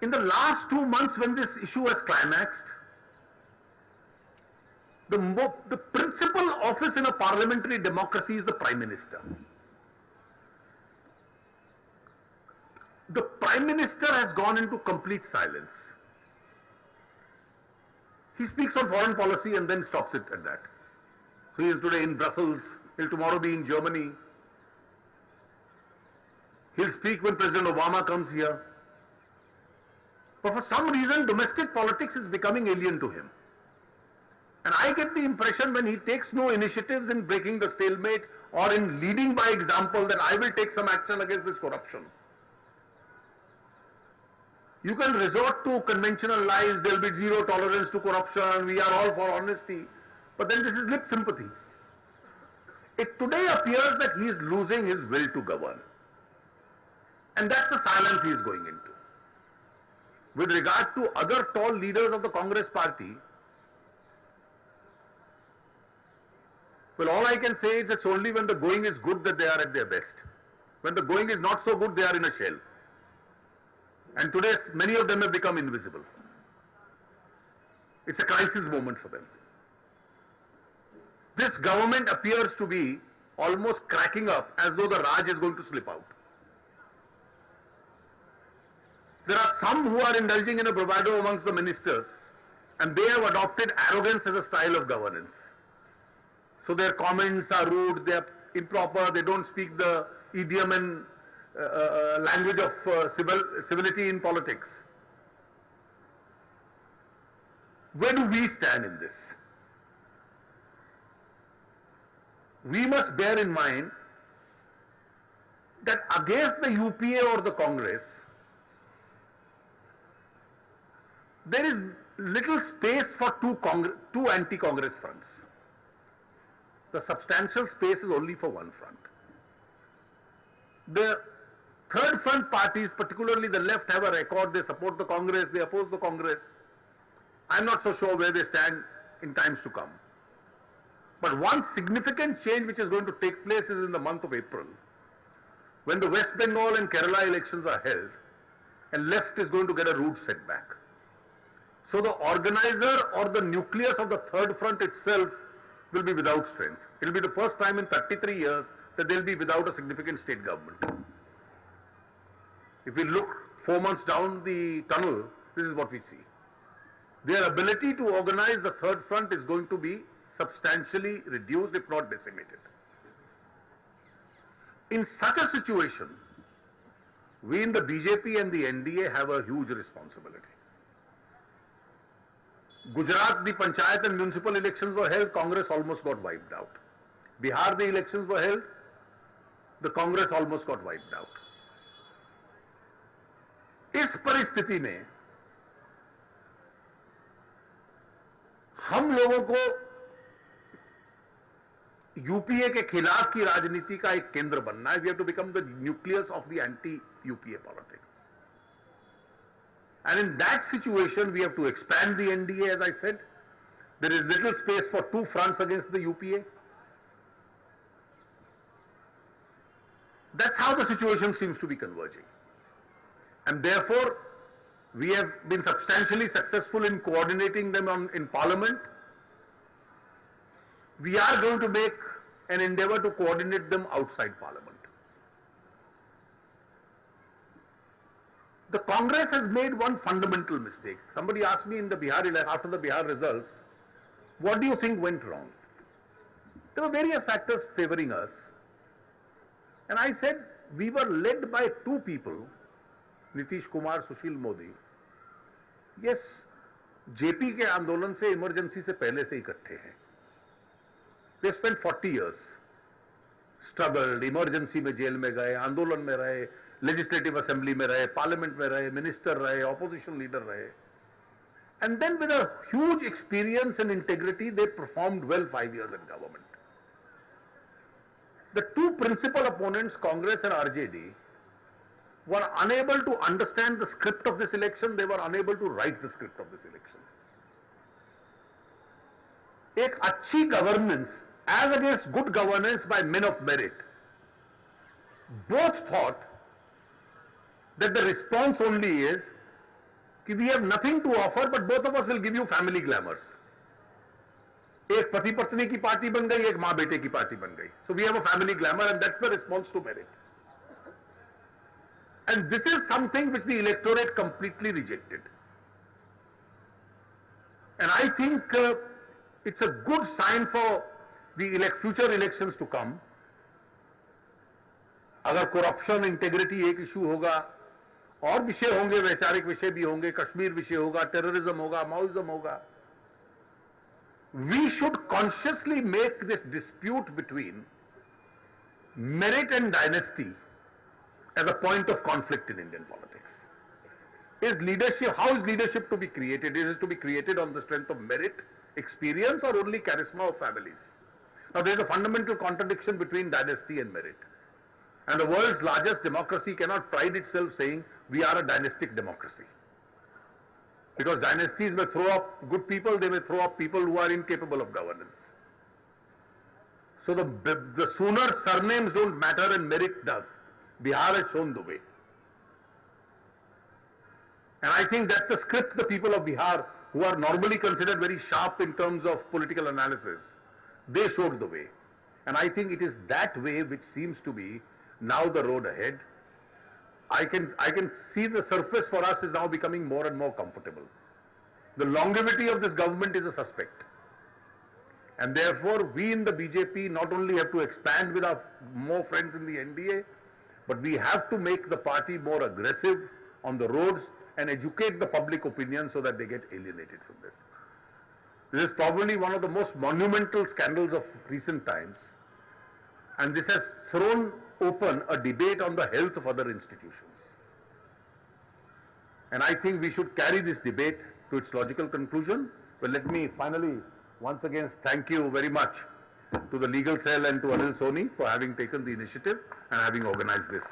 In the last 2 months, when this issue has climaxed, the principal office in a parliamentary democracy is the Prime Minister. The Prime Minister has gone into complete silence. He speaks on foreign policy and then stops it at that. So he is today in Brussels, he'll tomorrow be in Germany. He'll speak when President Obama comes here. But for some reason, domestic politics is becoming alien to him. And I get the impression when he takes no initiatives in breaking the stalemate or in leading by example that I will take some action against this corruption. You can resort to conventional lies, there will be zero tolerance to corruption, we are all for honesty, but then this is lip sympathy. It today appears that he is losing his will to govern. And that's the silence he is going into. With regard to other tall leaders of the Congress party, well, all I can say is it's only when the going is good that they are at their best. When the going is not so good, they are in a shell. And today, many of them have become invisible. It's a crisis moment for them. This government appears to be almost cracking up as though the Raj is going to slip out. There are some who are indulging in a bravado amongst the ministers, and they have adopted arrogance as a style of governance. So their comments are rude, they are improper, they don't speak the idiom and language of civility in politics. Where do we stand in this? We must bear in mind that against the UPA or the Congress, there is little space for two anti-Congress fronts. The substantial space is only for one front. The third front parties, particularly the left, have a record. They support the Congress, they oppose the Congress. I'm not so sure where they stand in times to come. But one significant change which is going to take place is in the month of April, when the West Bengal and Kerala elections are held, and left is going to get a rude setback. So the organizer or the nucleus of the third front itself will be without strength. It will be the first time in 33 years that they will be without a significant state government. If we look 4 months down the tunnel, this is what we see. Their ability to organize the third front is going to be substantially reduced, if not decimated. In such a situation, we in the BJP and the NDA have a huge responsibility. Gujarat, the panchayat and municipal elections were held, Congress almost got wiped out. Bihar, the elections were held, the Congress almost got wiped out. इस परिस्थिति में हम लोगों को UPA के खिलाफ की राजनीति का एक केंद्र बनना है. We have to become the nucleus of the anti-UPA politics. And in that situation, we have to expand the NDA, as I said. There is little space for two fronts against the UPA. That's how the situation seems to be converging. And therefore, we have been substantially successful in coordinating them in Parliament. We are going to make an endeavor to coordinate them outside Parliament. The Congress has made one fundamental mistake. Somebody asked me in the after the Bihar results, what do you think went wrong? There were various factors favoring us. And I said, we were led by two people, Nitish Kumar, Sushil Modi. Yes, JP के आंदोलन से emergency से पहले से इकट्ठे हैं. They spent 40 years, struggled, emergency में jail में गए, आंदोलन में रहे, लेजिस्लेटिव असेंबली में रहे, पार्लियामेंट में रहे, मिनिस्टर रहे, ऑपोजिशन लीडर रहे. And then with a huge experience and integrity, they performed well 5 years in government. The two principal opponents, Congress and RJD, were unable to understand the script of this election. They were unable to write the script of this election. एक अच्छी governance as against good governance by men of merit. Both thought that the response only is we have nothing to offer, but both of us will give you family glamours. एक पति पत्नी की party बन गई, एक मां बेटे की पार्टी बन गई. So we have a family glamour, and that's the response to merit. And this is something which the electorate completely rejected. And I think it's a good sign for the future elections to come. अगर corruption, integrity एक issue होगा, और विषय होंगे, वैचारिक विषय भी होंगे, कश्मीर विषय होगा, terrorism होगा, Maoism होगा. We should consciously make this dispute between merit and dynasty as a point of conflict in Indian politics. How is leadership to be created? Is it to be created on the strength of merit, experience, or only charisma of families? Now there is a fundamental contradiction between dynasty and merit. And the world's largest democracy cannot pride itself saying we are a dynastic democracy. Because dynasties may throw up good people, they may throw up people who are incapable of governance. So the sooner surnames don't matter and merit does. Bihar has shown the way. And I think that's the script the people of Bihar, who are normally considered very sharp in terms of political analysis, they showed the way. And I think it is that way which seems to be now the road ahead. I can see the surface for us is now becoming more and more comfortable. The longevity of this government is a suspect. And therefore, we in the BJP not only have to expand with our more friends in the NDA, but we have to make the party more aggressive on the roads and educate the public opinion so that they get alienated from this. This is probably one of the most monumental scandals of recent times. And this has thrown open a debate on the health of other institutions. And I think we should carry this debate to its logical conclusion. Well, let me finally once again thank you very much to the legal cell and to Anil Soni for having taken the initiative and having organized this.